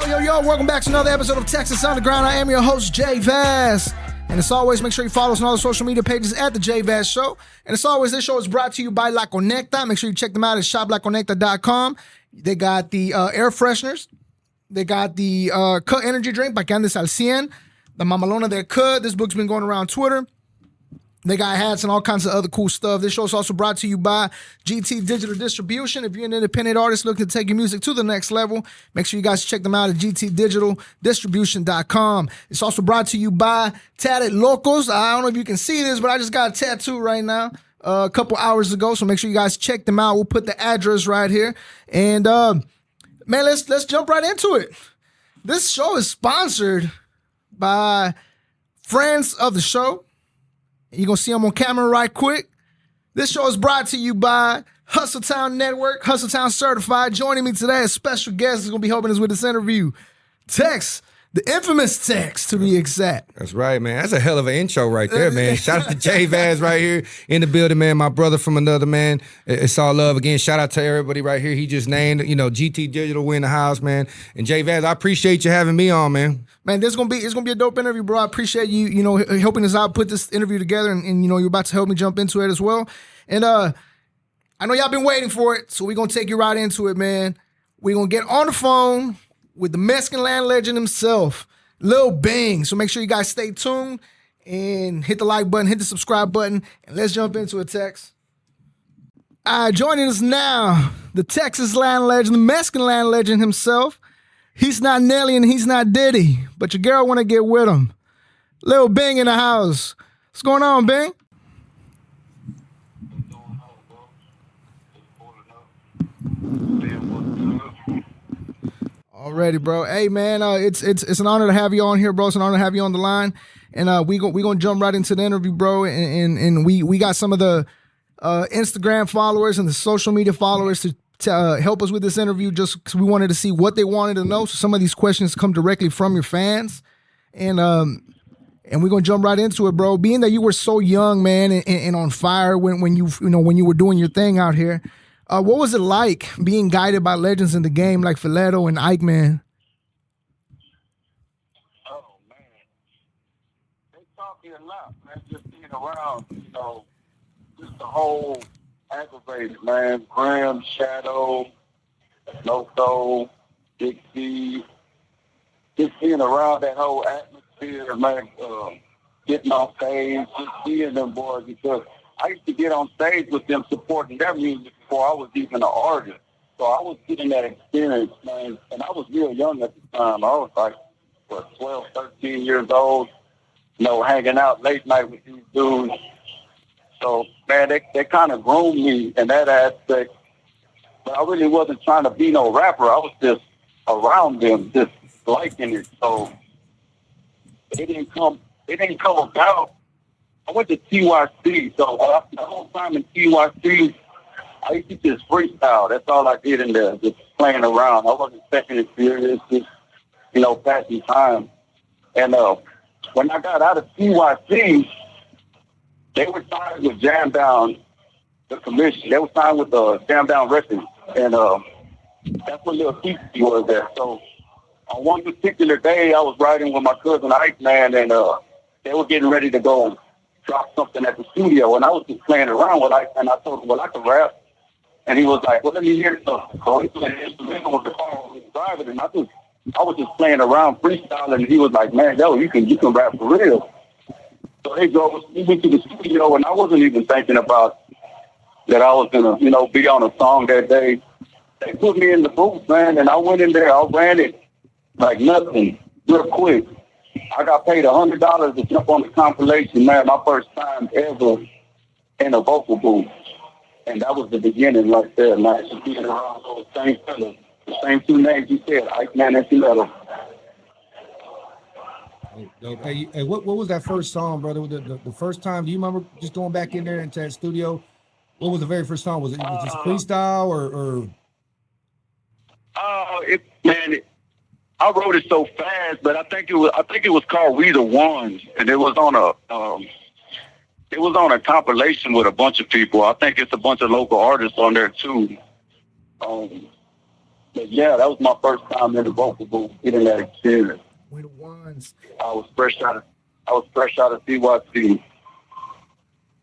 Yo, welcome back to another episode of Texas Underground. I am your host, JVaz. And as always, make sure you follow us on all the social media pages at The JVaz Show. And as always, this show is brought to you by La Conecta. Make sure you check them out at shoplaconecta.com. They got the air fresheners. They got the Cut energy drink by Candice Al 100. The Mamalona del Cut. This book's been going around Twitter. They got hats and all kinds of other cool stuff. This show is also brought to you by GT Digital Distribution. If you're an independent artist looking to take your music to the next level, make sure you guys check them out at gtdigitaldistribution.com. It's also brought to you by Tatted Locos. I don't know if you can see this, but I just got a tattoo right now a couple hours ago, so make sure you guys check them out. We'll put the address right here. And, man, let's jump right into it. This show is sponsored by friends of the show. You're going to see them on camera right quick. This show is brought to you by Hustletown Network, Hustletown Certified. Joining me today, a special guest is going to be helping us with this interview. Tex, the infamous Tex, to be exact. That's right, man. That's a hell of an intro right there, man. Shout out to JVaz right here in the building, man. My brother from another, man. It's all love. Again, shout out to everybody right here. He just named, GT Digital, we in the house, man. And JVaz, I appreciate you having me on, man. Man, it's gonna be a dope interview, bro. I appreciate you, helping us out, put this interview together, and you're about to help me jump into it as well. And I know y'all been waiting for it, so we're gonna take you right into it, man. We're gonna get on the phone with the Mexican land legend himself, Lil Bing. So make sure you guys stay tuned and hit the like button, hit the subscribe button, and let's jump into it, Tex. Joining us now, the Texas land legend, the Mexican land legend himself. He's not Nelly and he's not Diddy, but your girl want to get with him. Lil Bing in the house. What's going on, Bing? Already, bro. Hey, man, it's an honor to have you on here, bro. It's an honor to have you on the line, and we gonna jump right into the interview, bro. And we got some of the Instagram followers and the social media followers to help us with this interview, just because we wanted to see what they wanted to know. So some of these questions come directly from your fans, and we're gonna jump right into it, bro. Being that you were so young, man, and on fire when you were doing your thing out here, what was it like being guided by legends in the game like Fileto and Ike, man? Oh man, they taught me a lot, man. Just being around, just the whole aggravated, man. Graham, Shadow, Loco, Big C. Just being around that whole atmosphere, man. Getting on stage, just seeing them boys, because I used to get on stage with them supporting their music before I was even an artist. So I was getting that experience, man. And I was real young at the time. I was like, 12, 13 years old, hanging out late night with these dudes. So, man, they kind of groomed me in that aspect. But I really wasn't trying to be no rapper. I was just around them, just liking it. So it didn't come about. I went to TYC. So the whole time in TYC, I used to just freestyle. That's all I did in there, just playing around. I wasn't taking it serious, just, passing time. And when I got out of TYC, they were signed with Jam Down, the commission. They were signed with Jam Down Records. And that's what Lil Bing was there. So on one particular day, I was riding with my cousin Ike, man, and they were getting ready to go drop something at the studio. And I was just playing around with Ike, and I told him, well, I can rap. And he was like, well, let me hear something. So he played an instrumental with the car when he was driving, and I was just playing around, freestyling, and he was like, man, yo, you can rap for real. So we went to the studio, and I wasn't even thinking about that I was going to, be on a song that day. They put me in the booth, man, and I went in there. I ran it like nothing, real quick. I got paid $100 to jump on the compilation, man, my first time ever in a vocal booth. And that was the beginning right there, man. Just being around those same fellas, the same two names you said, Ike, man, and Fileto. Hey, what was that first song, brother? The first time, do you remember just going back in there into that studio? What was the very first song? Was it just freestyle or? I wrote it so fast, but I think it was called We the Ones, and it was on a compilation with a bunch of people. I think it's a bunch of local artists on there too. But yeah, that was my first time in the vocal booth, getting that experience. We the ones. I was fresh out of I was fresh out of CYC.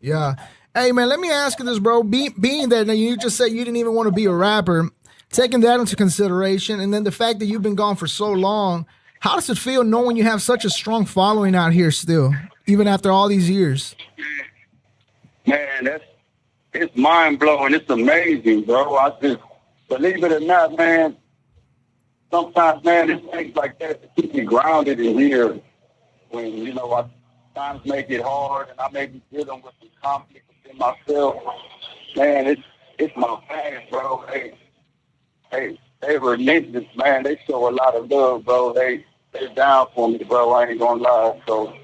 Yeah. Hey man, let me ask you this, bro. Being that now you just said you didn't even want to be a rapper, taking that into consideration, and then the fact that you've been gone for so long, how does it feel knowing you have such a strong following out here still, even after all these years? Man, it's mind blowing. It's amazing, bro. I just believe it or not, man. Sometimes, man, it's things like that to keep me grounded in here. When I times make it hard, and I may be dealing with some conflict within myself. Man, it's my fans, bro. They relentless, man. They show a lot of love, bro. They down for me, bro. I ain't gonna lie. So,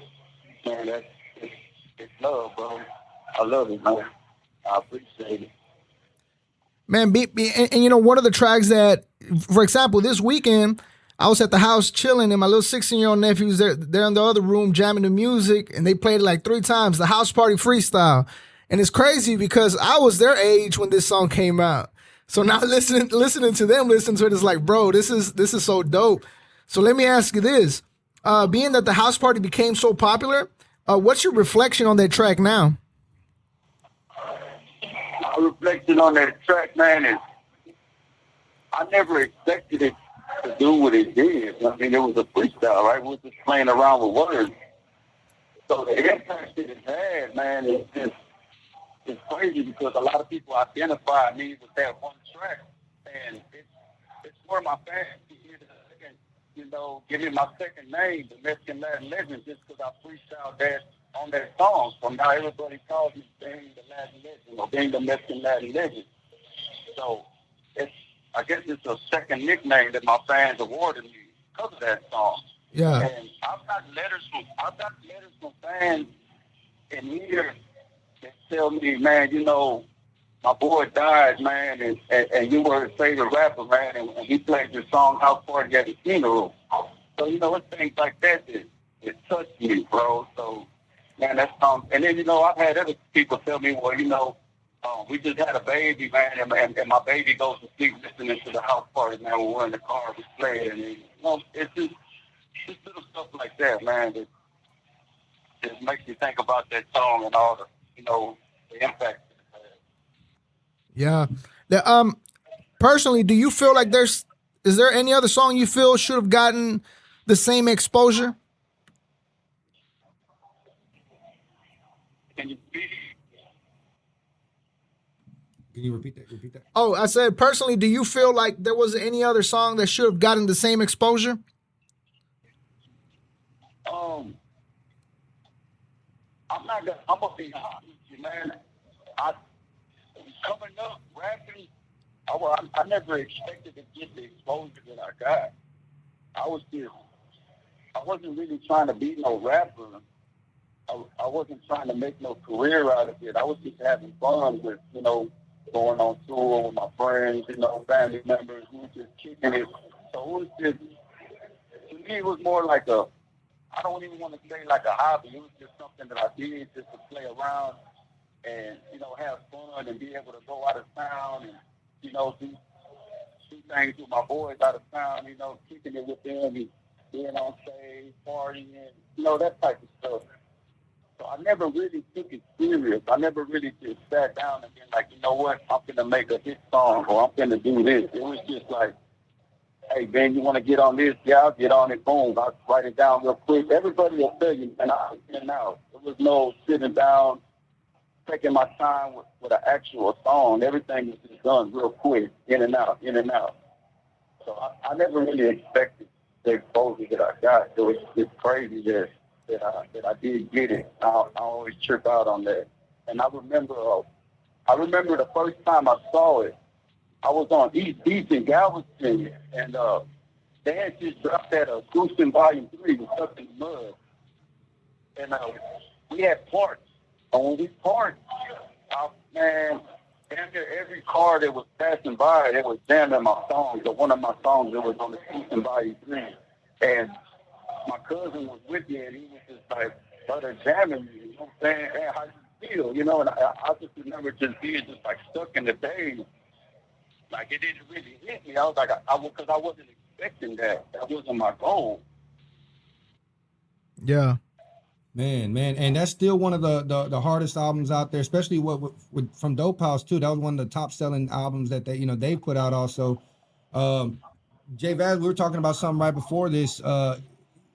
man, it's love, bro. I love it, man. I appreciate it. Man, and you know, one of the tracks that, for example, this weekend, I was at the house chilling, and my little 16-year-old nephew was there. They're in the other room jamming the music, and they played it like 3 times. The house party freestyle, and it's crazy because I was their age when this song came out. So now listening to them listen to it is like, bro, this is so dope. So let me ask you this: being that the house party became so popular, what's your reflection on that track now? My reflection on that track, man, is I never expected it to do what it did. I mean, it was a freestyle, right? We were just playing around with words. So the impact that it had, man, it's crazy because a lot of people identify me with that one track, and it's where my fans can hear the second, give me my second name, the Mexican Latin Legend, just because I freestyled that on that song. So now everybody calls me Bang the Latin Legend or Bang the Mexican Latin Legend. So I guess it's a second nickname that my fans awarded me because of that song. Yeah. And I've got letters from fans in here that tell me, man, my boy died, man, and you were his favorite rapper, man, and he played your song House Party at his funeral. So, it's things like that that touched me, bro. So, man, that song. And then, I've had other people tell me, well, we just had a baby, man, and my baby goes to sleep listening to the house party, man, when we're in the car, we play it. And, it's just little stuff like that, man, that just makes you think about that song and all the impact. Yeah. Personally, do you feel like is there any other song you feel should have gotten the same exposure? Can you Can you repeat that? Repeat that. Oh, I said personally, do you feel like there was any other song that should have gotten the same exposure? I'm gonna be honest with you, man. Coming up rapping, I never expected to get the exposure that I got. I wasn't really trying to be no rapper. I wasn't trying to make no career out of it. I was just having fun with, going on tour with my friends, family members. We were just kicking it. So it was just, to me, it was more like I don't even want to say like a hobby. It was just something that I did just to play around and, have fun and be able to go out of town and, do things with my boys out of town, kicking it with them and being on stage, partying, that type of stuff. So I never really took it serious. I never really just sat down and been like, you know what, I'm going to make a hit song or I'm going to do this. It was just like, hey, Ben, you want to get on this? Yeah, I'll get on it. Boom. I'll write it down real quick. Everybody will tell you, and I was in and out. There was no sitting down, taking my time with an actual song. Everything was just done real quick, in and out, in and out. So I never really expected the exposure that I got. So it's crazy that I did get it. I always trip out on that. And I remember the first time I saw it, I was on East Beach in Galveston, and they had just dropped that Houston Volume 3 was stuck in the mud. And we had parts. And when we parked, man, damn near every car that was passing by, they was jamming my songs, or one of my songs that was on the Houston Volume 3. And my cousin was with me, and he was just like, brother, jamming me, you know what I'm saying? Hey, how you feel? And I just remember just being just like stuck in the days. Like it didn't really hit me. I was like, because I wasn't expecting that. That wasn't my goal. Yeah. Man, and that's still one of the hardest albums out there, especially with from Dope House too. That was one of the top selling albums that they put out also. JVaz, we were talking about something right before this.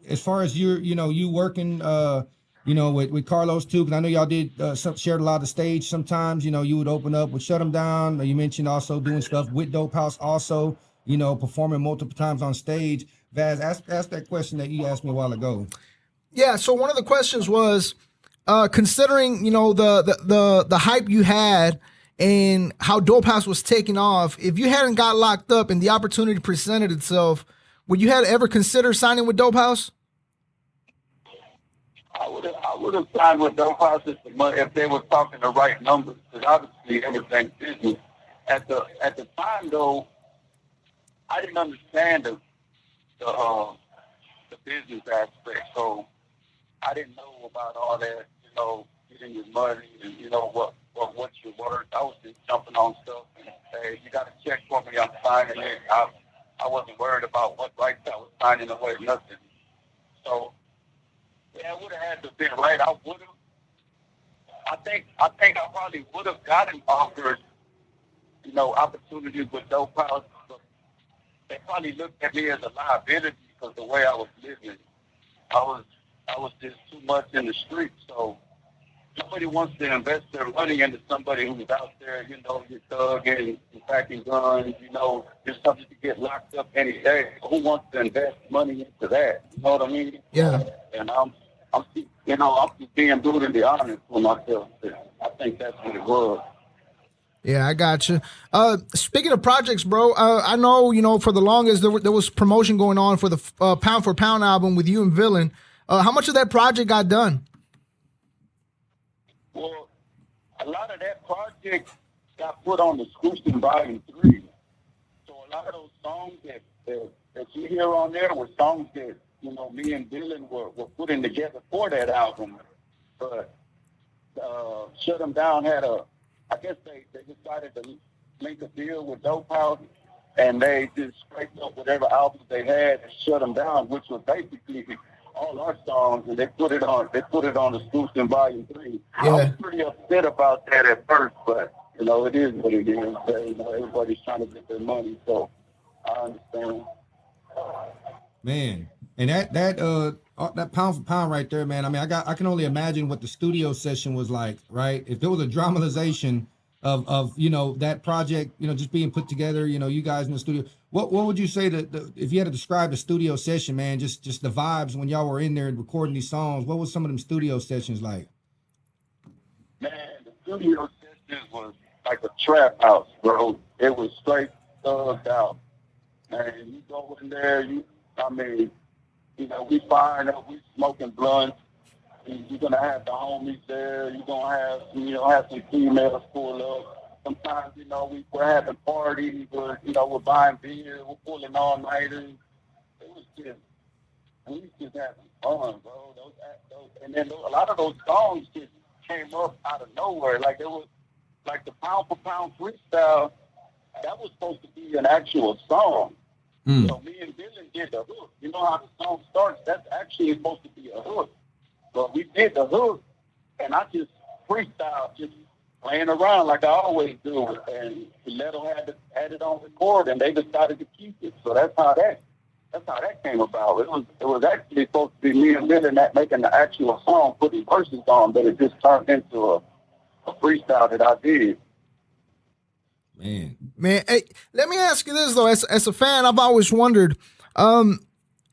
As far as you working with Carlos too, because I know y'all did shared a lot of the stage sometimes. You would open up with Shut 'Em Down. You mentioned also doing stuff with Dope House also, performing multiple times on stage. Vaz, ask that question that you asked me a while ago. Yeah, so one of the questions was, considering the hype you had and how Dope House was taking off, if you hadn't got locked up and the opportunity presented itself, would you have ever consider signing with Dope House? I would have signed with Dope House if they were talking the right numbers. Because obviously everything's business. At the time though, I didn't understand the business aspect, so I didn't know about all that, getting your money and what you're worth. I was just jumping on stuff and hey, you got to check for me. I'm signing it. I wasn't worried about what rights I was signing away, nothing. So yeah, I would have had to have been right. I would have. I think I probably would have gotten offered, opportunities with Dope House, but they probably looked at me as a liability because the way I was living, I was just too much in the streets. So nobody wants to invest their money into somebody who's out there, you're thugging, packing guns, just something to get locked up any day. Who wants to invest money into that? You know what I mean? Yeah. And I'm just being brutally honest with myself. I think that's what it was. Yeah, I got you. Speaking of projects, bro, I know, for the longest there was promotion going on for the Pound for Pound album with you and Villain. How much of that project got done? Well, a lot of that project got put on the Exclusive Volume 3. So a lot of those songs that you hear on there were songs that, me and Dylan were putting together for that album. But Shut 'Em Down I guess they decided to make a deal with Dope House, and they just scraped up whatever albums they had and Shut 'Em Down, which was basically all our songs, and they put it on Exclusive Volume 3. Yeah. I was pretty upset about that at first, but it is what it is. Everybody's trying to get their money, so I understand. Man, and that pound for pound right there, man. I mean, I can only imagine what the studio session was like, right? If there was a dramatization of that project, just being put together, you guys in the studio. What would you say that if you had to describe the studio session, man? Just the vibes when y'all were in there recording these songs. What was some of them studio sessions like? Man, the studio sessions was like a trap house, bro. It was straight thugged out. Man, you go in there, we firing up, we smoking blunts. You're gonna have the homies there. You're gonna have some females pull up. Sometimes, we're having parties. We're buying beer. We're pulling all nighters. We was just having fun, bro. And then a lot of those songs just came up out of nowhere. Like it was like the Pound for Pound freestyle. That was supposed to be an actual song. So me and Dylan did the hook. You know how the song starts? That's actually supposed to be a hook. But we did the hook, and I just freestyle, just playing around like I always do. And Leto had it on record, and they decided to keep it. So that's how that came about. It was actually supposed to be me and Dylan making the actual song, putting verses on, but it just turned into a freestyle that I did. Man, hey, let me ask you this though. As a fan, I've always wondered,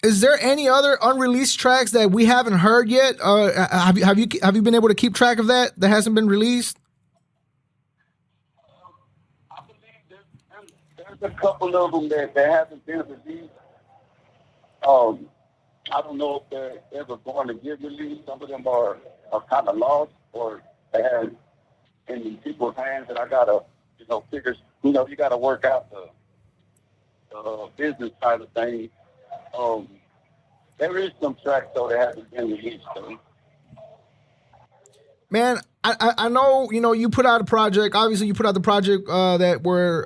is there any other unreleased tracks that we haven't heard yet? Have you been able to keep track of that hasn't been released? I believe there's a couple of them that haven't been released. I don't know if they're ever going to get released. Some of them are kind of lost, or they have in people's hands that I gotta figure. You gotta work out the business side of things. There is some tracks though that haven't been released though. Man, I know, you put out a project. Obviously, you put out the project that where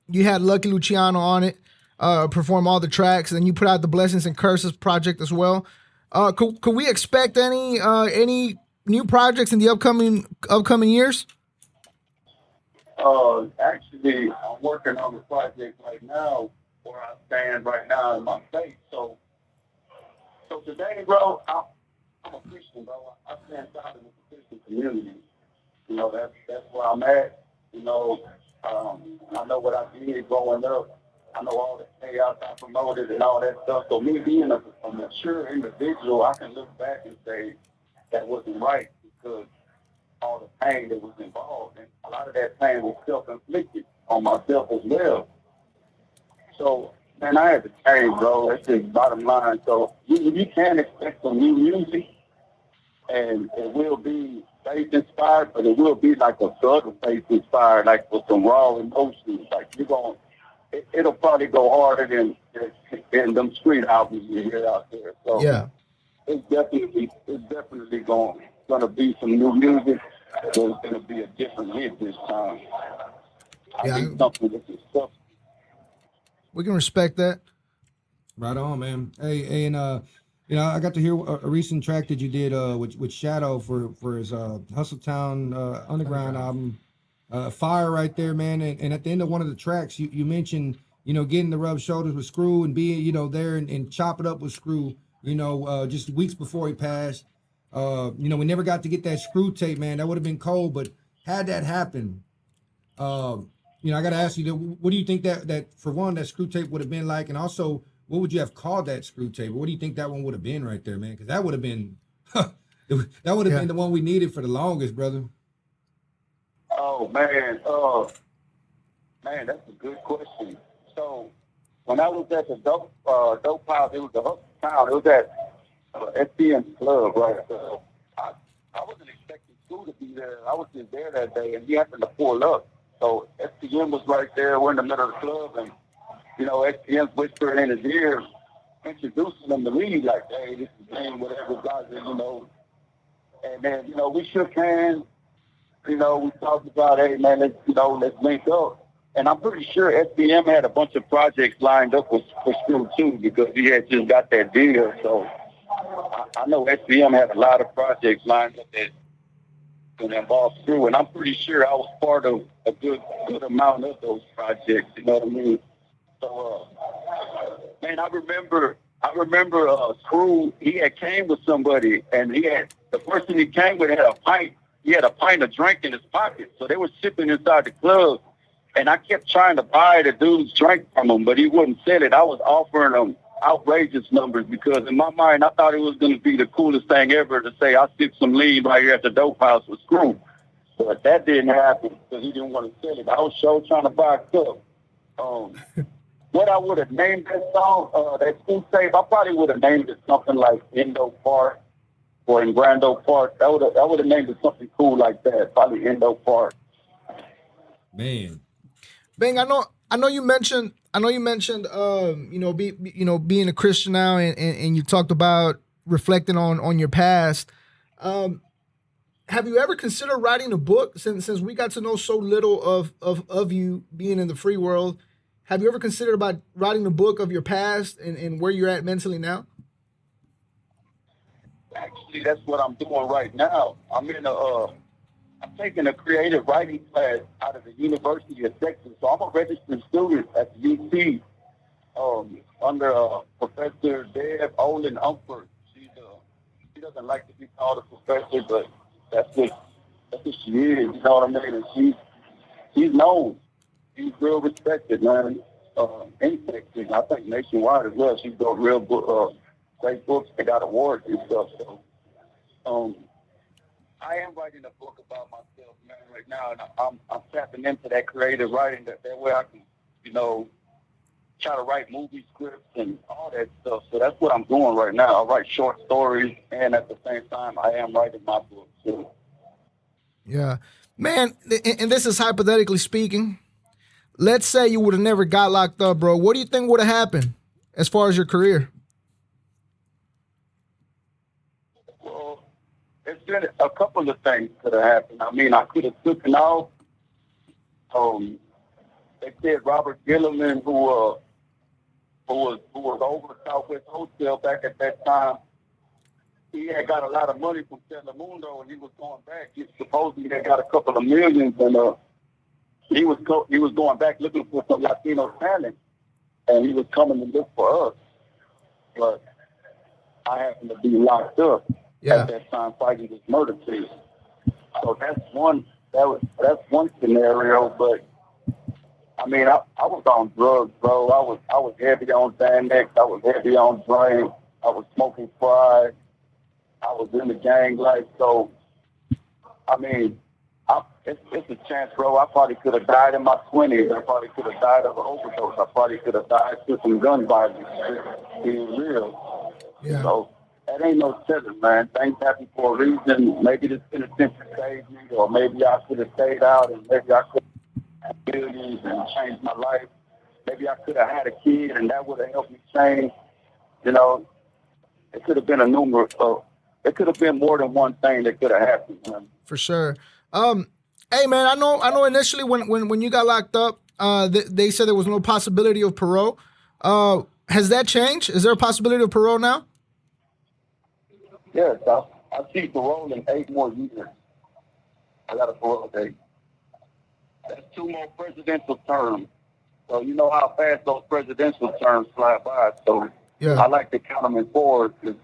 you had Lucky Luciano on it, perform all the tracks, and you put out the Blessings and Curses project as well. Could we expect any new projects in the upcoming years? Actually, I'm working on a project right now where I stand right now in my faith. So today, bro, I'm a Christian, bro. I stand solid with the Christian community. You know, that's where I'm at. You know, I know what I did growing up. I know all the chaos I promoted and all that stuff. So me being a mature individual, I can look back and say that wasn't right because all the pain that was involved, and a lot of that pain was self-inflicted on myself as well. So, man, I had to change, bro. That's just bottom line. So you can expect some new music, and it will be faith inspired, but it will be like a thug faith inspired, like with some raw emotions. Like it'll probably go harder than them street albums you hear out there. So Yeah. it's definitely gonna be some new music. But it's gonna be a different hit this time. I Yeah, need something with this stuff. we can respect that. Right on, man. Hey, and I got to hear a recent track that you did with Shadow for his Hustletown Underground album. Fire right there, man. And at the end of one of the tracks, you mentioned, getting to rub shoulders with Screw and being, there and chop it up with Screw, just weeks before he passed. We never got to get that Screw tape, man. That would have been cold, but had that happened, I got to ask you, what do you think that for one, that Screw tape would have been like? And also, what would you have called that Screw tape? What do you think that one would have been right there, man? Because that would have been, that would have been the one we needed for the longest, brother. Oh man, man, that's a good question. So when I was at the dope house, it was the Hustle Town. It was at SPN's club, right? I wasn't expecting Screw to be there. I was just there that day, and he happened to pull up. So SPN was right there. We're in the middle of the club, and SPN's whispering in his ear, introducing him to me, like, "Hey, this is Bang, whatever, blah." And then we shook hands. We talked about, hey man, let's link up. And I'm pretty sure SBM had a bunch of projects lined up for Screw too, because he had just got that deal. So I know SBM had a lot of projects lined up that involve Screw, and I'm pretty sure I was part of a good amount of those projects. You know what I mean? So, man, I remember Screw. He had came with somebody, and the person he came with had a pint. He had a pint of drink in his pocket, so they were sipping inside the club. And I kept trying to buy the dude's drink from him, but he wouldn't sell it. I was offering him outrageous numbers because in my mind, I thought it was going to be the coolest thing ever to say, I sipped some lean right here at the dope house with Screw. But that didn't happen because he didn't want to sell it. I was sure trying to buy a cup. What I would have named that song, that Screw tape, I probably would have named it something like Endo Park or in Grando Park. I would have named it something cool like that, probably Endo Park. Man. Bang, I know you mentioned being a Christian now, and you talked about reflecting on your past. Have you ever considered writing a book since we got to know so little of you being in the free world? Have you ever considered about writing a book of your past and where you're at mentally now? Actually, that's what I'm doing right now. I'm taking a creative writing class out of the University of Texas. So I'm a registered student at the UT under Professor Deb Olin Umford. She doesn't like to be called a professor, but that's what she is. You know what I mean? And she's known. She's real respected, man. In Texas, I think nationwide as well. She's got real great books. They got awards and stuff. So, I am writing a book about myself, man, right now, and I'm tapping into that creative writing. That way I can, try to write movie scripts and all that stuff. So that's what I'm doing right now. I write short stories, and at the same time, I am writing my book too. Yeah, man. And this is hypothetically speaking. Let's say you would have never got locked up, bro. What do you think would have happened as far as your career? Well, it's been a couple of things could have happened. I mean, I could have taken off. they said Robert Gilliman, who was over Southwest Hotel back at that time, he had got a lot of money from Telemundo, and he was going back. He supposedly had got a couple of millions, and he was going back looking for some Latino talent, and he was coming to look for us. But I happened to be locked up at that time fighting this murder case. So that's one scenario. But I mean, I was on drugs, bro. I was heavy on Xanax. I was heavy on drink. I was smoking fries. I was in the gang life. So I mean, it's a chance, bro. I probably could have died in my 20s. I probably could have died of an overdose. I probably could have died to some gun violence. Being real. Yeah. So that ain't no telling, man. Things happen for a reason. Maybe this penitentiary saved me, or maybe I could have stayed out, and maybe I could have millions and changed my life. Maybe I could have had a kid, and that would have helped me change. You know, it could have been a numerous. It could have been more than one thing that could have happened, man. For sure. Hey man, I know. Initially, when you got locked up, they said there was no possibility of parole. Has that changed? Is there a possibility of parole now? Yes, I see parole in 8 more years. I got a parole date. That's 2 more presidential terms. So you know how fast those presidential terms fly by. So I like to count them in 4 because,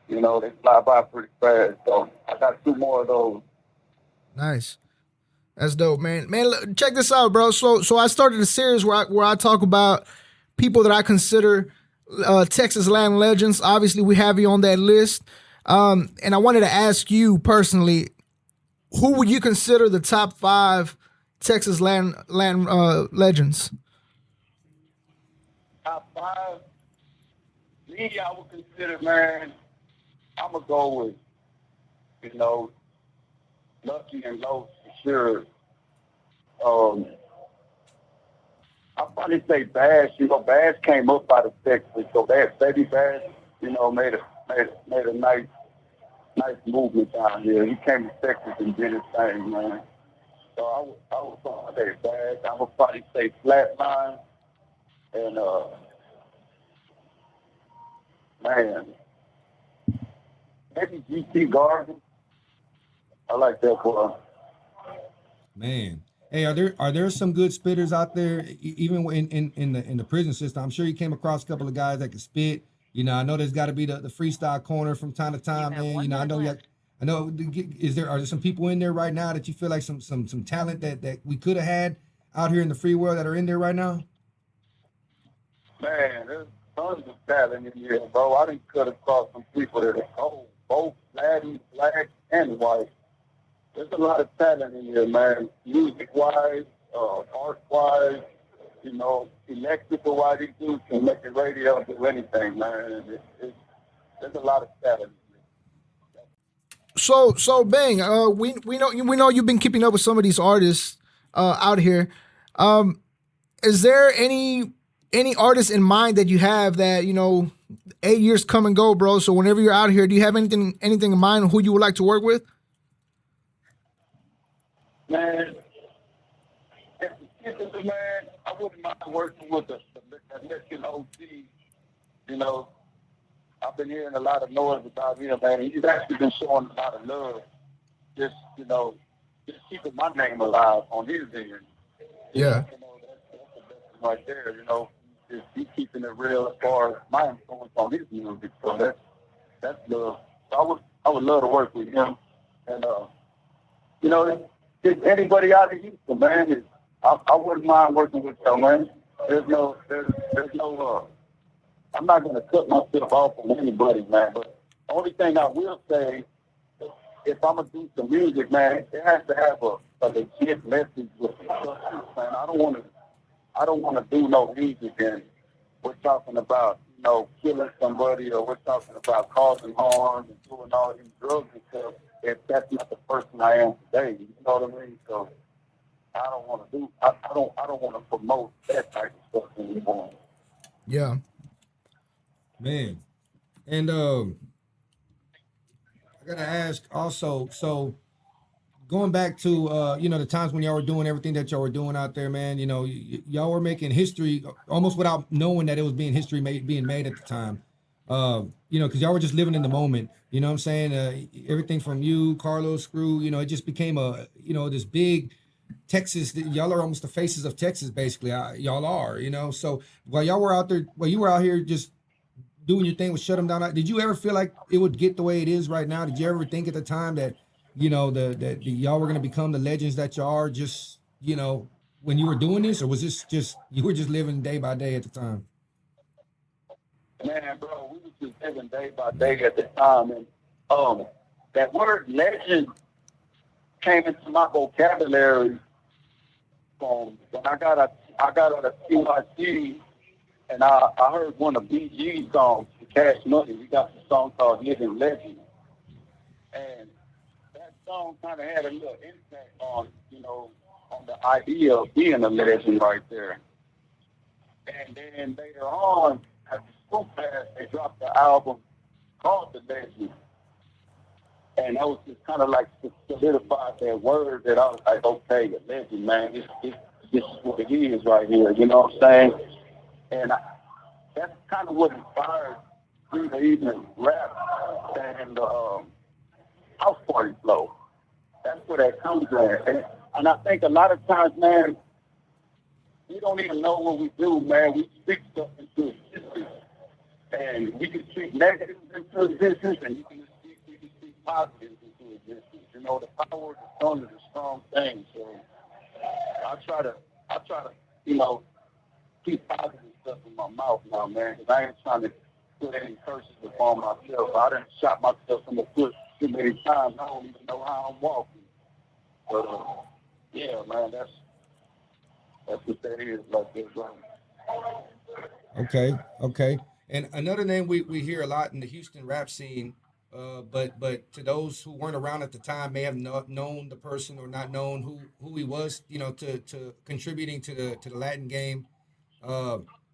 you know, they fly by pretty fast. So I got 2 more of those. Nice. That's dope, man. Man, look, check this out, bro. So I started a series where I talk about people that I consider Texas land legends. Obviously, we have you on that list. And I wanted to ask you personally, who would you consider the top 5 Texas land legends? Top 5? Me, I would consider, man, I'm going to go with, you know, Lucky and Low for sure. I'll probably say Bash. You know, Bash came up out of Texas, so Baby Bash, you know, made a nice movement down here. He came to Texas and did his thing, man. So I would probably say Bash. I would probably say Flatline, and man, maybe GT Garden. I like that boy. Man. Hey, are there some good spitters out there, even in the prison system? I'm sure you came across a couple of guys that can spit. You know, I know there's got to be the freestyle corner from time to time, man. You know, are there some people in there right now that you feel like some talent that we could have had out here in the free world that are in there right now? Man, there's tons of talent in here, bro. I done cut across some people that are cold, both Latin, black, and white. There's a lot of talent in here, man. Music-wise, art-wise, you know, electrical-wise, these dudes can make the radio do anything, man. There's a lot of talent. So Bang, we know you've been keeping up with some of these artists out here. Is there any artists in mind that you have that, you know, 8 years come and go, bro? So whenever you're out here, do you have anything in mind who you would like to work with? Man, I wouldn't mind working with the Mexican OG. You know, I've been hearing a lot of noise about him, man. He's actually been showing a lot of love. Just, you know, just keeping my name alive on his end. Yeah. You know, that's the best one right there, you know. Just he's keeping it real as far as my influence on his music. So that's love. So I would love to work with him. And, you know, just anybody out of Houston, man. I wouldn't mind working with them, man. There's no, I'm not going to cut myself off from anybody, man. But the only thing I will say, if I'm going to do some music, man, it has to have a legit message with it. Man, I don't want to do no music and we're talking about, you know, killing somebody, or we're talking about causing harm and doing all these drugs and stuff. If that's not the person I am today, you know what I mean? So I don't want to promote that type of stuff anymore. Yeah. Man. And I gotta ask also, so going back to you know, the times when y'all were doing everything that y'all were doing out there, man. You know, y'all were making history almost without knowing that it was being being made at the time. You know, because y'all were just living in the moment. You know what I'm saying? Everything from you, Carlos, Screw. You know, it just became a, you know, this big Texas. Y'all are almost the faces of Texas, basically. Y'all are. You know, so while y'all were out there, while you were out here just doing your thing with Shut Them Down, did you ever feel like it would get the way it is right now? Did you ever think at the time that, you know, that y'all were going to become the legends that y'all are, just, you know, when you were doing this, or was this just, you were just living day by day at the time? Man, bro, we was just living day by day at the time, and that word legend came into my vocabulary from when I got out of CYC, and I heard one of BG's songs, Cash Money. We got the song called Living Legend, and that song kind of had a little impact on, you know, on the idea of being a legend right there. And then later on, at the school pass, they dropped the album called The Legend. And that was just kind of like solidified that word that I was like, okay, a legend, man. This is what it is right here. You know what I'm saying? And that's kind of what inspired me to even rap and house party flow. That's where that comes from. And I think a lot of times, man, we don't even know what we do, man. We speak stuff into existence. And we can speak negative into existence, and we can speak positive into existence. You know, the power of the tongue is a strong thing. So I try to, you know, keep positive stuff in my mouth now, man, because I ain't trying to put any curses upon myself. I done shot myself in the foot too many times. I don't even know how I'm walking. But yeah, man, that's what that is like this, right? Okay. And another name we hear a lot in the Houston rap scene, but to those who weren't around at the time, may have not known the person or not known who he was, you know, to contributing to the Latin game.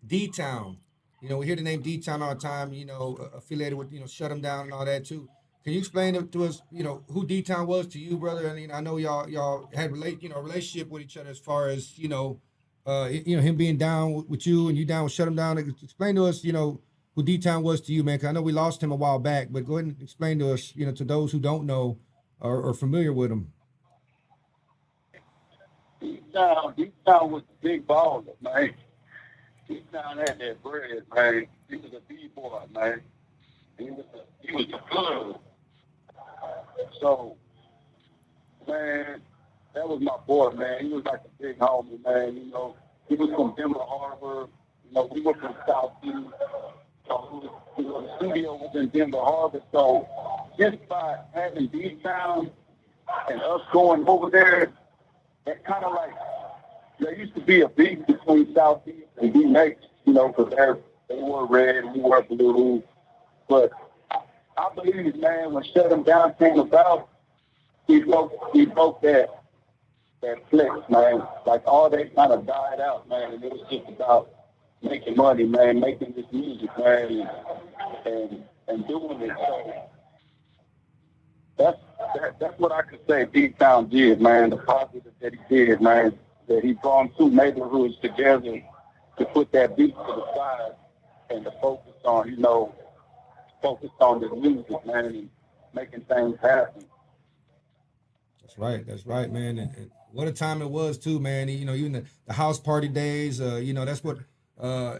D-Town, you know, we hear the name D-Town all the time, you know, affiliated with, you know, Shut 'Em Down and all that too. Can you explain it to us, you know, who D-Town was to you, brother? I mean, I know y'all had relationship with each other as far as, you know, him being down with you and you down with Shut 'Em Down. Explain to us, you know, who D-Town was to you, man. 'Cause I know we lost him a while back, but go ahead and explain to us, you know, to those who don't know or familiar with him. D-Town was a big baller, man. D-Town had that bread, man. He was a B-boy, man. He was the plug. So, man, that was my boy, man. He was like a big homie, man. You know, he was from Denver Harbor. You know, we were from South Beach. So, you know, the studio was in Denver Harbor. So, just by having D-Town and us going over there, that kind of like, there used to be a beef between South Beach and D-Mates, you know, because they were red and we were blue. But I believe, man, when Shut 'Em Down came about, he broke that flex, man. Like all that kind of died out, man, and it was just about making money, man, making this music, man, and doing it. So that's what I could say D-Town did, man, the positive that he did, man, that he brought two neighborhoods together to put that beat to the side and to focus on, you know, the music, man, and making things happen. That's right, man. And what a time it was too, man. You know, even the house party days, you know, that's what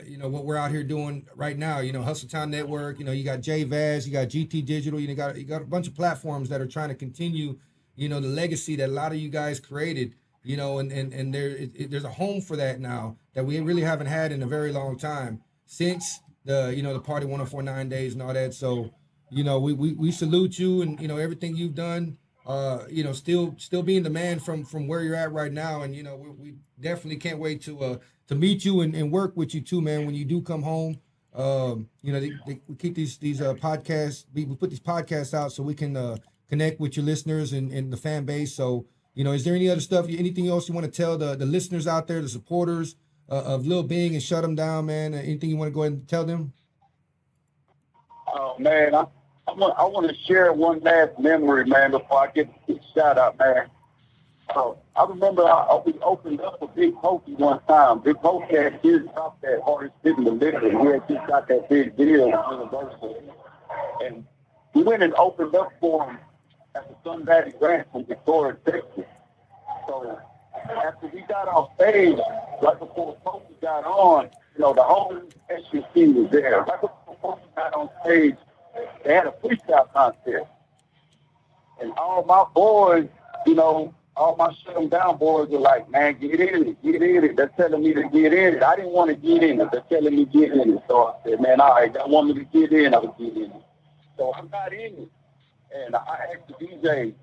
you know, what we're out here doing right now. You know, Hustle Town Network, you know, you got JVaz, you got GT Digital, you got a bunch of platforms that are trying to continue, you know, the legacy that a lot of you guys created, you know, and there's a home for that now that we really haven't had in a very long time since the Party 1049 days and all that. So, you know, we salute you and, you know, everything you've done. You know, still being the man from where you're at right now, and you know, we definitely can't wait to meet you and work with you too, man. When you do come home, you know, we keep these podcasts. We put these podcasts out so we can connect with your listeners and the fan base. So, you know, is there any other stuff, anything else you want to tell the listeners out there, the supporters of Lil Bing and Shut 'Em Down, man? Anything you want to go ahead and tell them? Oh man, I want to share one last memory, man, before I get the shout out, man. I remember we opened up for Big Pokey one time. Big Pokey had just dropped that artist in the liquor. He had just got that big deal with Universal. And we went and opened up for him at the Sun Valley Ranch in Victoria, Texas. So after we got off stage, right before Pokey got on, you know, the whole SUC was there. Right before Pokey got on stage, they had a freestyle contest. And all my boys, you know, all my shut them down boys were like, man, get in it, get in it. They're telling me to get in it. I didn't want to get in it. They're telling me to get in it. So I said, man, all right, they want me to get in, I would get in it. So I got in it. And I asked the DJ,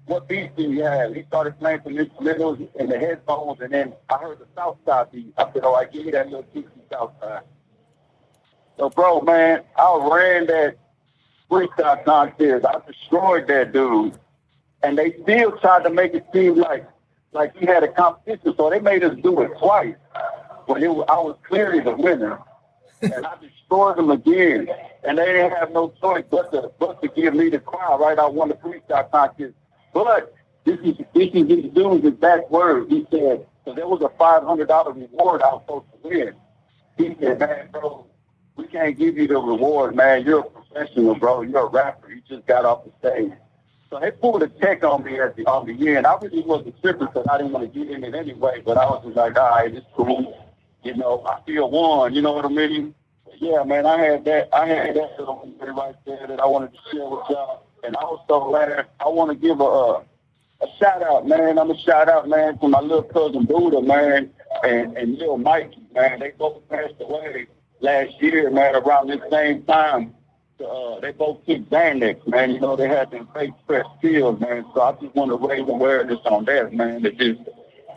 what beat do you have? He started playing some instrumentals and the headphones, and then I heard the Southside beat. I said, all right, give me that little South Southside. So, bro, man, I ran that freestyle contest. I destroyed that dude. And they still tried to make it seem like he had a competition, so they made us do it twice. When I was clearly the winner, and I destroyed them again. And they didn't have no choice but to give me the crown. Right, I won the freestyle contest. But this is his dude's exact words. He said, because there was a $500 reward I was supposed to win. He said, man, bro, we can't give you the reward, man. You're a professional, bro. You're a rapper. You just got off the stage. So they pulled a check on me at the end. I really wasn't tripping because I didn't want to get in it anyway. But I was just like, all right, it's cool. You know, I feel won. You know what I mean? Yeah, man, I had that little right there that I wanted to share with y'all. And also, man, I want to give a shout out, man. I'm a shout out, man, to my little cousin Buddha, man, and Lil Mikey, man. They both passed away last year, man, around this same time. They both took Xanax, man. You know, they had them fake fresh pills, man. So I just want to raise awareness on that, man. That just,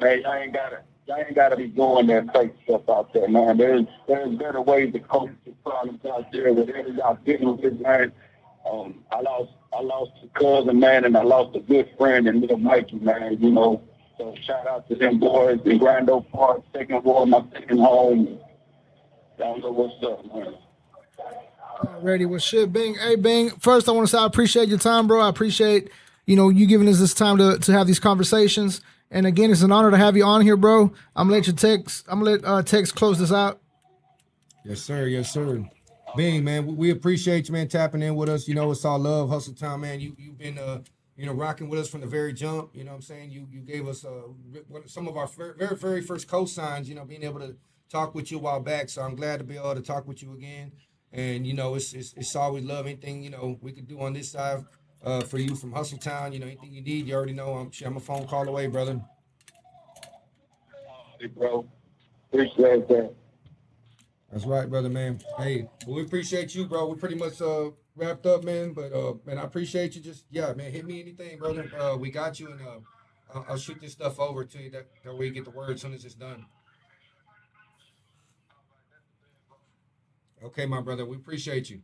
man, y'all ain't gotta be doing that fake stuff out there, man. There's better ways to cope with the problems out there. Whatever y'all dealing with, man. I lost a cousin, man, and I lost a good friend in Little Mikey, man. You know, so shout out to them boys in Grand Oak Park, second ward, my second home. Y'all know what's up, man. Alrighty, well, shit, Bing. Hey, Bing. First, I want to say I appreciate your time, bro. I appreciate, you giving us this time to have these conversations. And again, it's an honor to have you on here, bro. I'm gonna let Tex close this out. Yes, sir. Yes, sir. Bing, man, we appreciate you, man, tapping in with us. You know, it's all love, hustle time, man. You've been rocking with us from the very jump. You know what I'm saying? You gave us some of our very, very first cosigns, being able to talk with you a while back. So I'm glad to be able to talk with you again. And, it's always love. Anything, we could do on this side for you from Hustle Town. Anything you need, you already know. I'm a phone call away, brother. Hey, bro. Appreciate that. That's right, brother, man. Hey, we appreciate you, bro. We're pretty much wrapped up, man. But man, I appreciate you. Just man, hit me anything, brother. We got you, and I'll shoot this stuff over to you. That way you get the word as soon as it's done. Okay, my brother. We appreciate you.